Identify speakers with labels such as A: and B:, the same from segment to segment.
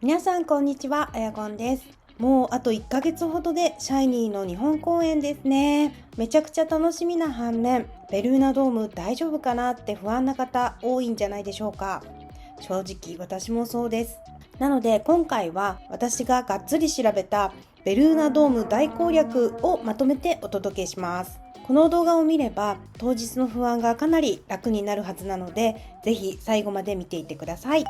A: 皆さんこんにちは、あやこんです。もうあと1ヶ月ほどでシャイニーの日本公演ですね。めちゃくちゃ楽しみな反面、ベルーナドーム大丈夫かなって不安な方多いんじゃないでしょうか。正直私もそうです。なので今回は私ががっつり調べたベルーナドーム大攻略をまとめてお届けします。この動画を見れば当日の不安がかなり楽になるはずなので、ぜひ最後まで見ていってください。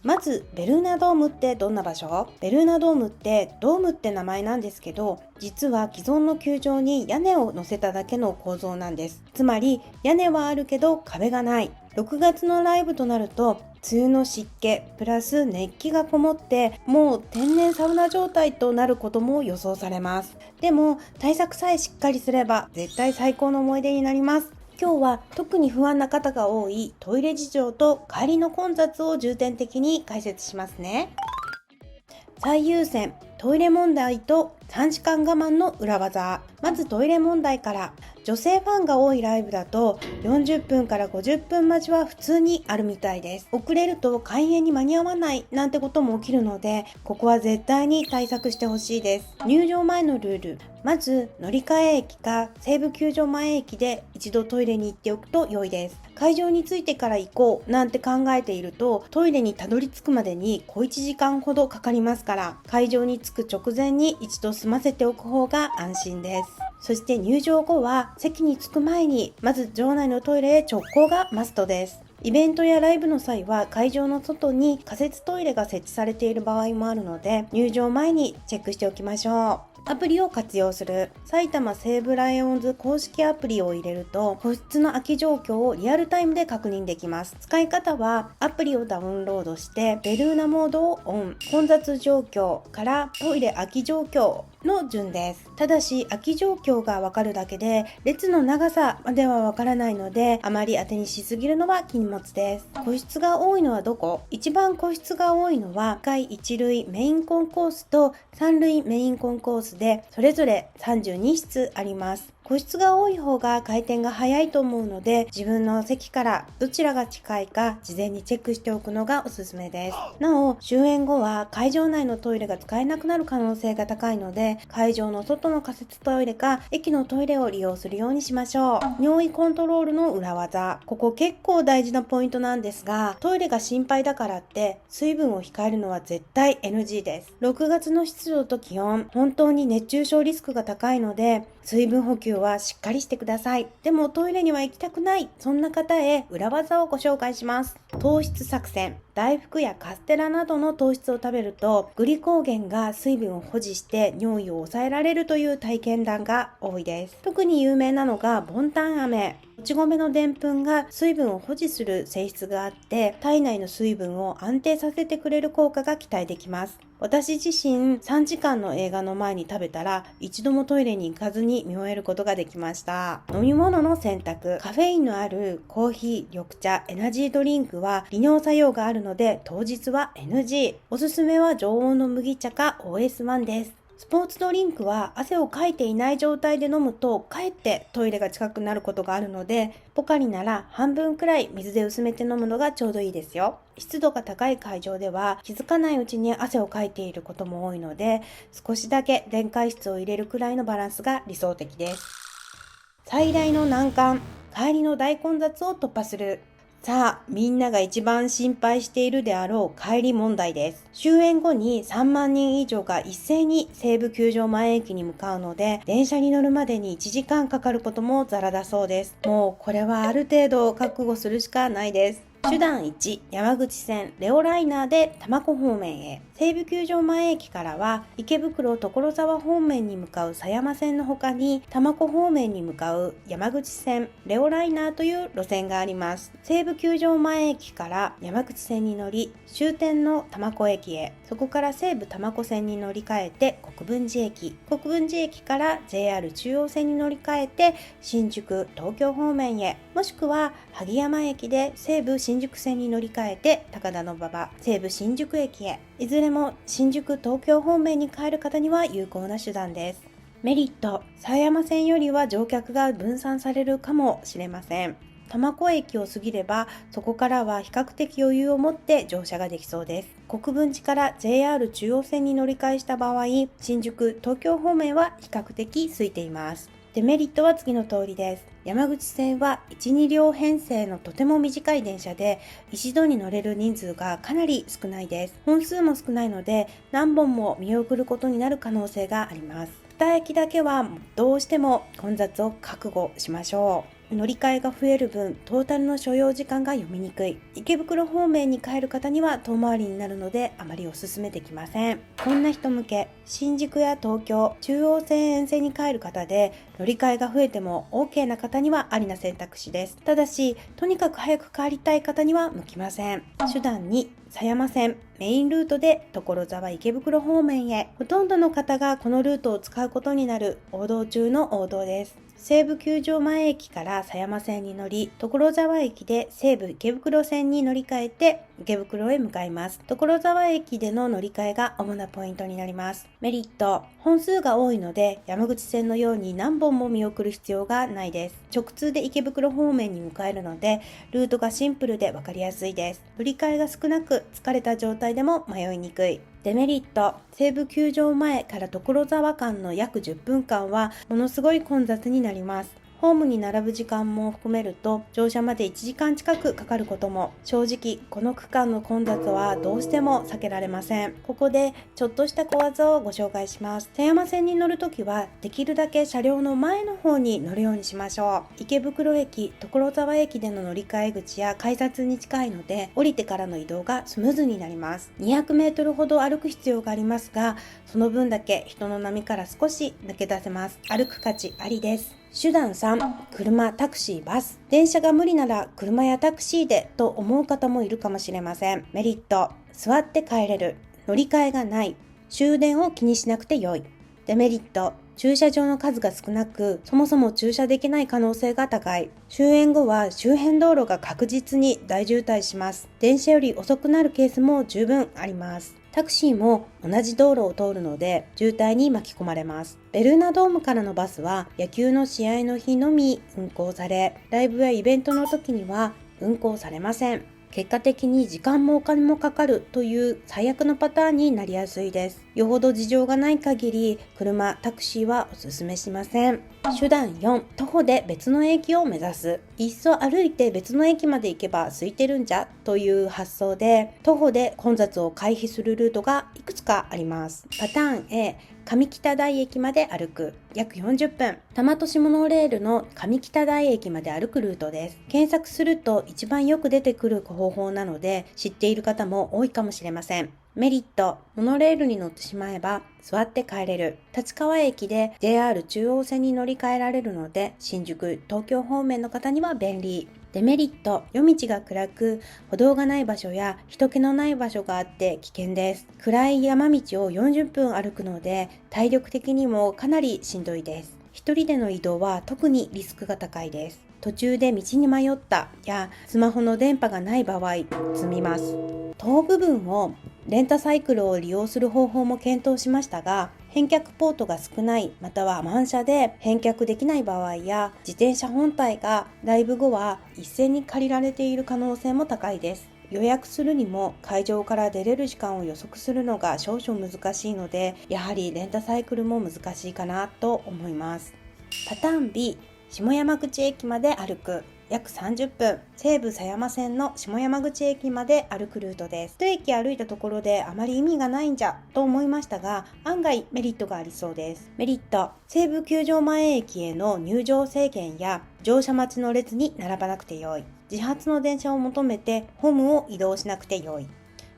A: まずベルーナドームってどんな場所？ベルーナドームってドームって名前なんですけど、実は既存の球場に屋根を乗せただけの構造なんです。つまり屋根はあるけど壁がない。6月のライブとなると梅雨の湿気プラス熱気がこもってもう天然サウナ状態となることも予想されます。でも対策さえしっかりすれば絶対最高の思い出になります。今日は特に不安な方が多いトイレ事情と帰りの混雑を重点的に解説しますね。最優先トイレ問題と3時間我慢の裏技。まずトイレ問題から。女性ファンが多いライブだと40分から50分待ちは普通にあるみたいです。遅れると開演に間に合わないなんてことも起きるので、ここは絶対に対策してほしいです。入場前のルール。まず乗り換え駅か西武球場前駅で一度トイレに行っておくと良いです。会場に着いてから行こうなんて考えているとトイレにたどり着くまでに小1時間ほどかかりますから、会場に着く直前に一度済ませておく方が安心です。そして入場後は席に着く前にまず場内のトイレへ直行がマストです。イベントやライブの際は会場の外に仮設トイレが設置されている場合もあるので、入場前にチェックしておきましょう。アプリを活用する。埼玉西武ライオンズ公式アプリを入れると個室の空き状況をリアルタイムで確認できます。使い方はアプリをダウンロードしてベルーナモードをオン、混雑状況からトイレ空き状況の順です。ただし空き状況がわかるだけで列の長さまではわからないので、あまり当てにしすぎるのは禁物です。個室が多いのはどこ？一番個室が多いのは1階1塁メインコンコースと3塁メインコンコースでそれぞれ32室あります。個室が多い方が回転が早いと思うので、自分の席からどちらが近いか事前にチェックしておくのがおすすめです。なお終演後は会場内のトイレが使えなくなる可能性が高いので、会場の外の仮設トイレか駅のトイレを利用するようにしましょう。尿意コントロールの裏技。ここ結構大事なポイントなんですが、トイレが心配だからって水分を控えるのは絶対 NG です。6月の湿度と気温、本当に熱中症リスクが高いので水分補給はしっかりしてください。でもトイレには行きたくない、そんな方へ裏技をご紹介します。糖質作戦。大福やカステラなどの糖質を食べるとグリコーゲンが水分を保持して尿意を抑えられるという体験談が多いです。特に有名なのがボンタン飴。もち米のでんぷんが水分を保持する性質があって体内の水分を安定させてくれる効果が期待できます。私自身3時間の映画の前に食べたら一度もトイレに行かずに見終えることができました。飲み物の選択。カフェインのあるコーヒー、緑茶、エナジードリンクは利尿作用があるので当日は NG。おすすめは常温の麦茶か OS1 です。スポーツドリンクは汗をかいていない状態で飲むとかえってトイレが近くなることがあるので、ポカリなら半分くらい水で薄めて飲むのがちょうどいいですよ。湿度が高い会場では気づかないうちに汗をかいていることも多いので、少しだけ電解質を入れるくらいのバランスが理想的です。最大の難関、帰りの大混雑を突破する。さあ、みんなが一番心配しているであろう帰り問題です。終演後に3万人以上が一斉に西武球場前駅に向かうので、電車に乗るまでに1時間かかることもザラだそうです。もうこれはある程度覚悟するしかないです。手段1、山口線レオライナーで多摩湖方面へ。西武球場前駅からは池袋所沢方面に向かう狭山線の他に多摩湖方面に向かう山口線レオライナーという路線があります。西武球場前駅から山口線に乗り終点の多摩湖駅へ、そこから西武多摩湖線に乗り換えて国分寺駅、国分寺駅から JR 中央線に乗り換えて新宿東京方面へ、もしくは萩山駅で西武新宿線に乗り換えて高田馬場西武新宿駅へ。いずれも新宿東京方面に帰る方には有効な手段です。メリット、狭山線よりは乗客が分散されるかもしれません。多摩湖駅を過ぎれば、そこからは比較的余裕を持って乗車ができそうです。国分寺から JR 中央線に乗り換えした場合、新宿、東京方面は比較的空いています。デメリットは次の通りです。山口線は1、2両編成のとても短い電車で、一度に乗れる人数がかなり少ないです。本数も少ないので、何本も見送ることになる可能性があります。2駅だけはどうしても混雑を覚悟しましょう。乗り換えが増える分、トータルの所要時間が読みにくい。池袋方面に帰る方には遠回りになるので、あまりお勧めできません。こんな人向け、新宿や東京、中央線沿線に帰る方で、乗り換えが増えても OK な方にはありな選択肢です。ただし、とにかく早く帰りたい方には向きません。手段に、狭山線、メインルートで所沢池袋方面へ。ほとんどの方がこのルートを使うことになる王道中の王道です。西武球場前駅から狭山線に乗り、所沢駅で西武池袋線に乗り換えて池袋へ向かいます。所沢駅での乗り換えが主なポイントになります。メリット、本数が多いので山口線のように何本も見送る必要がないです。直通で池袋方面に向かえるので、ルートがシンプルで分かりやすいです。乗り換えが少なく、疲れた状態でも迷いにくい。デメリット、西武球場前から所沢間の約10分間はものすごい混雑になります。ホームに並ぶ時間も含めると乗車まで1時間近くかかることも。正直この区間の混雑はどうしても避けられません。ここでちょっとした小技をご紹介します。狭山線に乗るときはできるだけ車両の前の方に乗るようにしましょう。池袋駅、所沢駅での乗り換え口や改札に近いので、降りてからの移動がスムーズになります。200メートルほど歩く必要がありますが、その分だけ人の波から少し抜け出せます。歩く価値ありです。手段3、車、タクシー、バス。電車が無理なら車やタクシーでと思う方もいるかもしれません。メリット、座って帰れる。乗り換えがない。終電を気にしなくてよい。デメリット、駐車場の数が少なく、そもそも駐車できない可能性が高い。終演後は周辺道路が確実に大渋滞します。電車より遅くなるケースも十分あります。タクシーも同じ道路を通るので渋滞に巻き込まれます。ベルーナドームからのバスは野球の試合の日のみ運行され、ライブやイベントの時には運行されません。結果的に時間もお金もかかるという最悪のパターンになりやすいです。よほど事情がない限り車、タクシーはおすすめしません。手段4、徒歩で別の駅を目指す。いっそ歩いて別の駅まで行けば空いてるんじゃという発想で、徒歩で混雑を回避するルートがいくつかあります。パターン A、上北台駅まで歩く。約40分。多摩都市モノレールの上北台駅まで歩くルートです。検索すると一番よく出てくる方法なので、知っている方も多いかもしれません。メリット、モノレールに乗ってしまえば座って帰れる。立川駅で JR 中央線に乗り換えられるので、新宿、東京方面の方には便利。デメリット、夜道が暗く、歩道がない場所や人気のない場所があって危険です。暗い山道を40分歩くので、体力的にもかなりしんどいです。一人での移動は特にリスクが高いです。途中で道に迷ったやスマホの電波がない場合、積みます。当部分をレンタサイクルを利用する方法も検討しましたが、返却ポートが少ないまたは満車で返却できない場合や、自転車本体がライブ後は一斉に借りられている可能性も高いです。予約するにも会場から出れる時間を予測するのが少々難しいので、やはりレンタサイクルも難しいかなと思います。パターン B、下山口駅まで歩く。約30分、西武狭山線の下山口駅まで歩くルートです。一駅歩いたところであまり意味がないんじゃと思いましたが、案外メリットがありそうです。メリット、西武球場前駅への入場制限や乗車待ちの列に並ばなくてよい。自発の電車を求めてホームを移動しなくてよい。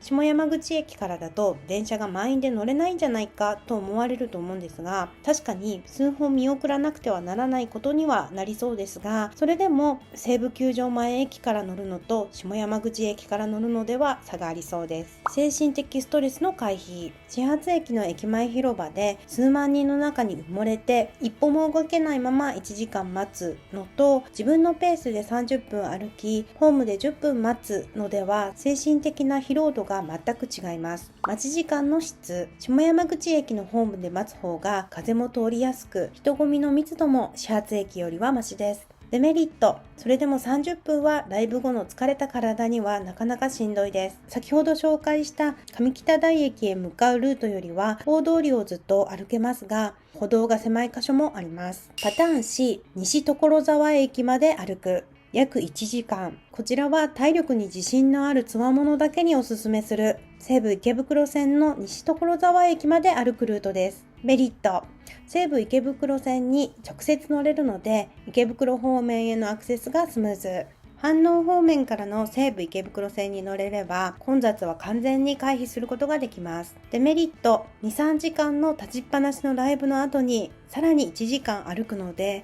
A: 下山口駅からだと電車が満員で乗れないんじゃないかと思われると思うんですが、確かに数本見送らなくてはならないことにはなりそうですが、それでも西武球場前駅から乗るのと下山口駅から乗るのでは差がありそうです。精神的ストレスの回避。始発駅の駅前広場で数万人の中に埋もれて一歩も動けないまま1時間待つのと、自分のペースで30分歩きホームで10分待つのでは精神的な疲労度が全く違います。待ち時間の質。下山口駅のホームで待つ方が風も通りやすく、人混みの密度も始発駅よりはマシです。デメリット、それでも30分はライブ後の疲れた体にはなかなかしんどいです。先ほど紹介した上北台駅へ向かうルートよりは大通りをずっと歩けますが、歩道が狭い箇所もあります。パターン C、西所沢駅まで歩く。約1時間。こちらは体力に自信のある強者だけにおすすめする西武池袋線の西所沢駅まで歩くルートです。メリット、西武池袋線に直接乗れるので池袋方面へのアクセスがスムーズ。飯能方面からの西武池袋線に乗れれば混雑は完全に回避することができます。デメリット、2、3時間の立ちっぱなしのライブの後にさらに1時間歩くので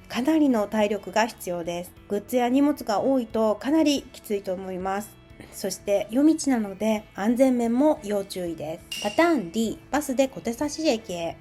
A: かなりの体力が必要です。グッズや荷物が多いとかなりきついと思います。そして夜道なので安全面も要注意です。パターン D、バスで小手指駅へ。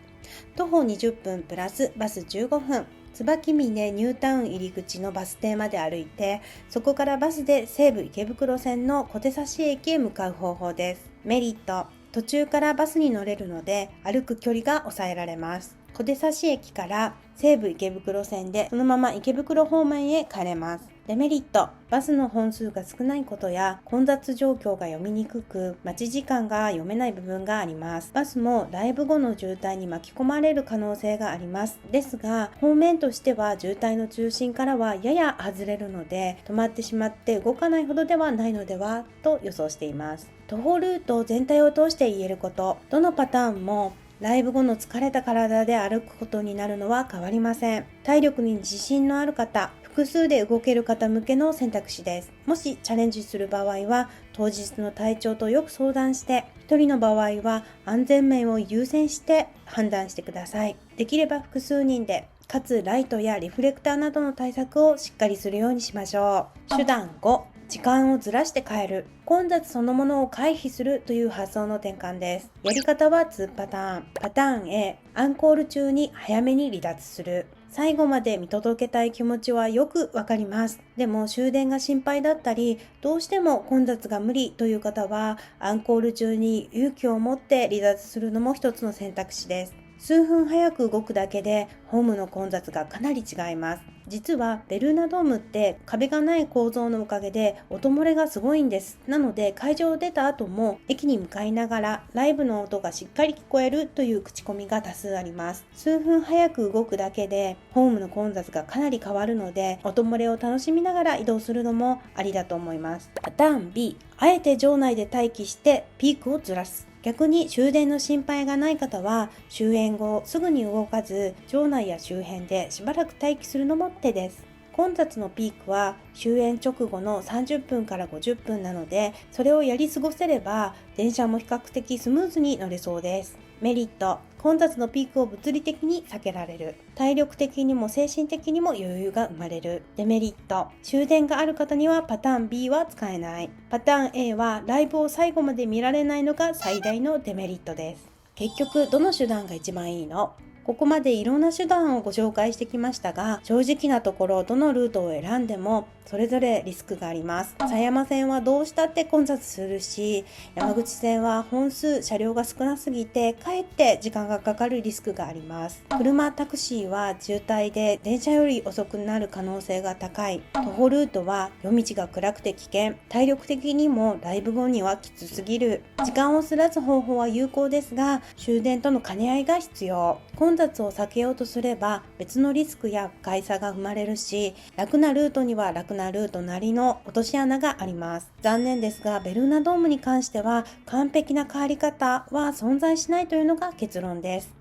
A: 徒歩20分プラスバス15分。椿峰ニュータウン入り口のバス停まで歩いて、そこからバスで西武池袋線の小手指駅へ向かう方法です。メリット、途中からバスに乗れるので歩く距離が抑えられます。小手指駅から西武池袋線でそのまま池袋方面へ帰れます。デメリット、バスの本数が少ないことや混雑状況が読みにくく待ち時間が読めない部分があります。バスもライブ後の渋滞に巻き込まれる可能性があります。ですが方面としては渋滞の中心からはやや外れるので止まってしまって動かないほどではないのではと予想しています。徒歩ルート全体を通して言えること、どのパターンもライブ後の疲れた体で歩くことになるのは変わりません。体力に自信のある方、複数で動ける方向けの選択肢です。もしチャレンジする場合は当日の体調とよく相談して、一人の場合は安全面を優先して判断してください。できれば複数人で、かつライトやリフレクターなどの対策をしっかりするようにしましょう。手段5、時間をずらして帰る。混雑そのものを回避するという発想の転換です。やり方は2パターン。パターン A、アンコール中に早めに離脱する。最後まで見届けたい気持ちはよくわかります。でも終電が心配だったり、どうしても混雑が無理という方は、アンコール中に勇気を持って離脱するのも一つの選択肢です。数分早く動くだけでホームの混雑がかなり違います。実はベルーナドームって壁がない構造のおかげで音漏れがすごいんです。なので会場を出た後も駅に向かいながらライブの音がしっかり聞こえるという口コミが多数あります。数分早く動くだけでホームの混雑がかなり変わるので音漏れを楽しみながら移動するのもありだと思います。パターン B、あえて場内で待機してピークをずらす。逆に終電の心配がない方は終演後すぐに動かず場内や周辺でしばらく待機するのも手です。混雑のピークは終演直後の30分から50分なのでそれをやり過ごせれば電車も比較的スムーズに乗れそうです。メリット、混雑のピークを物理的に避けられる。体力的にも精神的にも余裕が生まれる。デメリット、終電がある方にはパターン B は使えない。パターン A はライブを最後まで見られないのが最大のデメリットです。結局どの手段が一番いいの？ここまでいろんな手段をご紹介してきましたが、正直なところどのルートを選んでもそれぞれリスクがあります。狭山線はどうしたって混雑するし、山口線は本数車両が少なすぎてかえって時間がかかるリスクがあります。車タクシーは渋滞で電車より遅くなる可能性が高い。徒歩ルートは夜道が暗くて危険。体力的にもライブ後にはきつすぎる。時間をずらす方法は有効ですが、終電との兼ね合いが必要。混雑を避けようとすれば別のリスクや不快さが生まれるし、楽なルートには楽なルートなりの落とし穴があります。残念ですがベルーナドームに関しては完璧な帰り方は存在しないというのが結論です。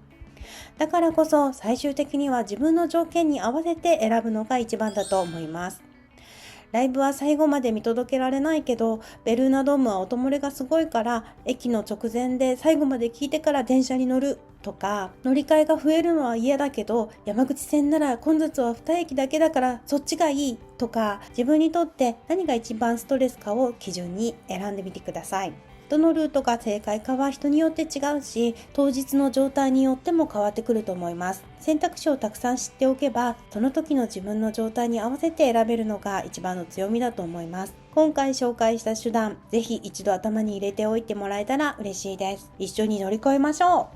A: だからこそ最終的には自分の条件に合わせて選ぶのが一番だと思います。ライブは最後まで見届けられないけど、ベルーナドームは音漏れがすごいから駅の直前で最後まで聞いてから電車に乗るとか、乗り換えが増えるのは嫌だけど山口線なら混雑は2駅だけだからそっちがいいとか、自分にとって何が一番ストレスかを基準に選んでみてください。どのルートが正解かは人によって違うし、当日の状態によっても変わってくると思います。選択肢をたくさん知っておけば、その時の自分の状態に合わせて選べるのが一番の強みだと思います。今回紹介した手段、ぜひ一度頭に入れておいてもらえたら嬉しいです。一緒に乗り越えましょ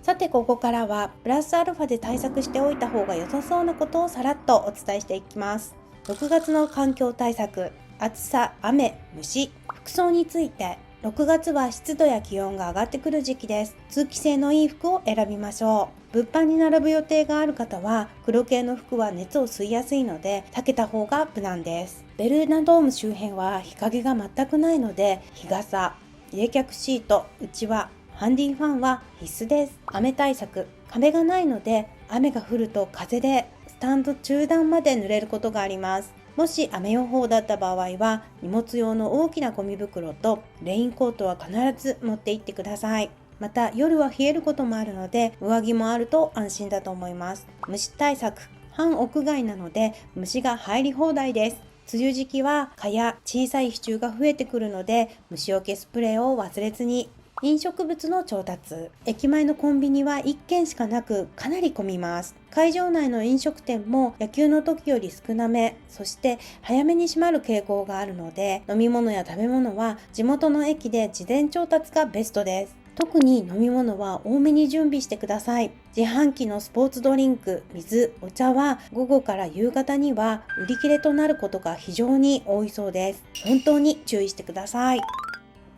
A: う。さてここからはプラスアルファで対策しておいた方が良さそうなことをさらっとお伝えしていきます。6月の環境対策、暑さ、雨、虫、服装について。6月は湿度や気温が上がってくる時期です。通気性のいい服を選びましょう。物販に並ぶ予定がある方は黒系の服は熱を吸いやすいので避けた方が無難です。ベルーナドーム周辺は日陰が全くないので日傘、冷却シート、うちわ、ハンディファンは必須です。雨対策、壁がないので雨が降ると風でスタンド中段まで濡れることがあります。もし雨予報だった場合は荷物用の大きなゴミ袋とレインコートは必ず持って行ってください。また夜は冷えることもあるので上着もあると安心だと思います。虫対策、半屋外なので虫が入り放題です。梅雨時期は蚊や小さい支柱が増えてくるので虫除けスプレーを忘れずに。飲食物の調達、駅前のコンビニは1軒しかなくかなり混みます。会場内の飲食店も野球の時より少なめ、そして早めに閉まる傾向があるので飲み物や食べ物は地元の駅で事前調達がベストです。特に飲み物は多めに準備してください。自販機のスポーツドリンク、水、お茶は午後から夕方には売り切れとなることが非常に多いそうです。本当に注意してください。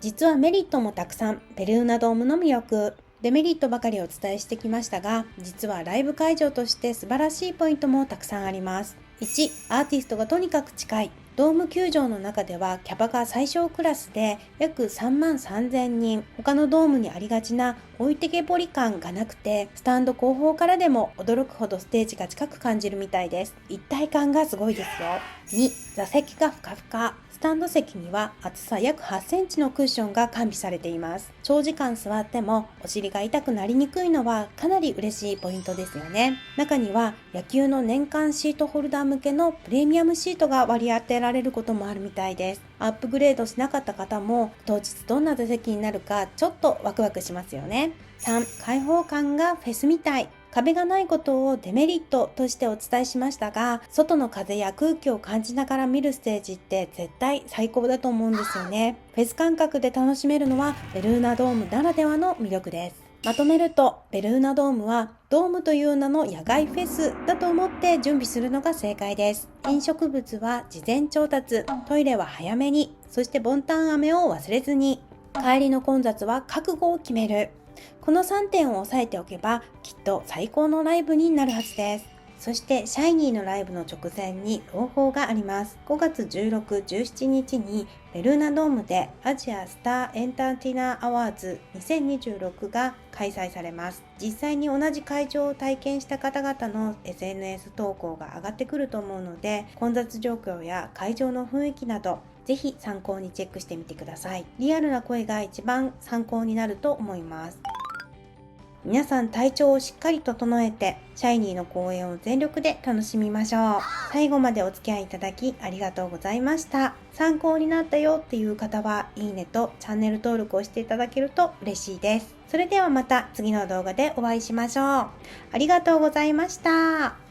A: 実はメリットもたくさん。ベルーナドームの魅力、デメリットばかりお伝えしてきましたが、実はライブ会場として素晴らしいポイントもたくさんあります。1、アーティストがとにかく近い。ドーム球場の中ではキャパが最小クラスで約3万3000人。他のドームにありがちな置いてけぼり感がなくて、スタンド後方からでも驚くほどステージが近く感じるみたいです。一体感がすごいですよ。2、座席がふかふか。スタンド席には厚さ約8センチのクッションが完備されています。長時間座ってもお尻が痛くなりにくいのはかなり嬉しいポイントですよね。中には野球の年間シートホルダー向けのプレミアムシートが割り当てられることもあるみたいです。アップグレードしなかった方も当日どんな座席になるかちょっとワクワクしますよね。3、開放感がフェスみたい。壁がないことをデメリットとしてお伝えしましたが、外の風や空気を感じながら見るステージって絶対最高だと思うんですよね。フェス感覚で楽しめるのはベルーナドームならではの魅力です。まとめると、ベルーナドームはドームという名の野外フェスだと思って準備するのが正解です。飲食物は事前調達、トイレは早めに、そしてボンタン飴を忘れずに、帰りの混雑は覚悟を決める。この3点を押さえておけばきっと最高のライブになるはずです。そしてシャイニーのライブの直前に朗報があります。5月16、17日にベルーナドームでアジアスターエンターテイナーアワーズ2026が開催されます。実際に同じ会場を体験した方々の SNS 投稿が上がってくると思うので、混雑状況や会場の雰囲気などぜひ参考にチェックしてみてください。リアルな声が一番参考になると思います。皆さん体調をしっかり整えてシャイニーの公演を全力で楽しみましょう。最後までお付き合いいただきありがとうございました。参考になったよっていう方はいいねとチャンネル登録をしていただけると嬉しいです。それではまた次の動画でお会いしましょう。ありがとうございました。